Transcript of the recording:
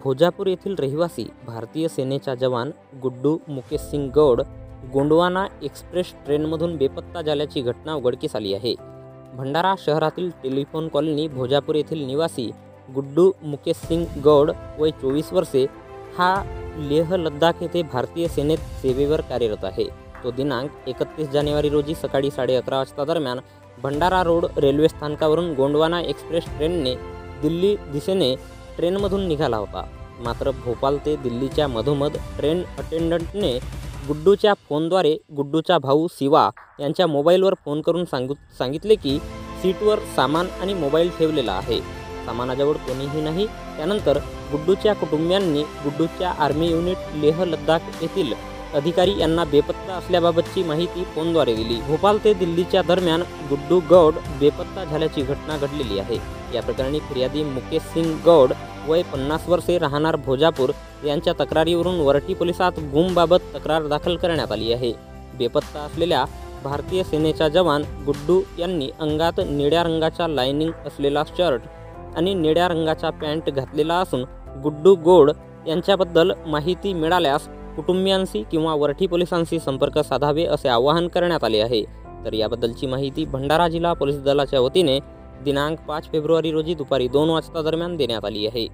भोजापूर येथील रहिवासी भारतीय सेनेचा जवान गुड्डू मुकेश सिंग गौड गोंडवाना एक्सप्रेस ट्रेनमधून बेपत्ता झाल्याची घटना उघडकीस आली आहे। भंडारा शहरातील टेलिफोन कॉलनी भोजापूर येथील निवासी गुड्डू मुकेश सिंग गौड वय 24 वर्षे हा लेह लद्दाख येथे भारतीय सेनेत सेवेवर कार्यरत आहे। तो दिनांक 31 जानेवारी रोजी सकाळी 11:30 वाजता दरम्यान भंडारा रोड रेल्वे स्थानकावरून गोंडवाना एक्सप्रेस ट्रेनने दिल्ली दिशेने ट्रेनमधून निघाला होता। मात्र भोपाळ ते दिल्लीच्या मधोमध ट्रेन अटेंडंटने गुड्डूच्या फोनद्वारे गुड्डूचा भाऊ शिवा यांच्या मोबाईलवर फोन करून सांगितले की सीटवर सामान आणि मोबाईल ठेवलेला आहे, सामानाजवळ कोणीही नाही। त्यानंतर गुड्डूच्या कुटुंबियांनी गुड्डूच्या आर्मी युनिट लेह लद्दाख येथील अधिकारी यांना बेपत्ता असल्याबाबतची माहिती फोनद्वारे दिली। भोपाळ ते दिल्लीच्या दरम्यान गुड्डू गौड बेपत्ता झाल्याची घटना घडलेली आहे। या प्रकरणी फिर्यादी मुकेश सिंग गौड वय 50 वर्षे राहणार भोजापूर यांच्या तक्रारीवरून वरठी पोलिसात गुमबाबत तक्रार दाखल करण्यात आली आहे। बेपत्ता असलेल्या भारतीय सेनेचा जवान गुड्डू यांनी अंगात निळ्या रंगाचा लाइनिंग असलेला शर्ट आणि निळ्या रंगाचा पॅन्ट घातलेला असून गुड्डू गौड यांच्याबद्दल माहिती मिळाल्यास कुटुंबियांशी किंवा वरठी पोलिसांशी संपर्क साधावे असे आवाहन करण्यात आले आहे। तर याबद्दलची माहिती भंडारा जिल्हा पोलीस दलाच्या वतीने दिनांक 5 फेब्रुवारी रोजी दुपारी 2 वाजता दरम्यान देण्यात आली आहे।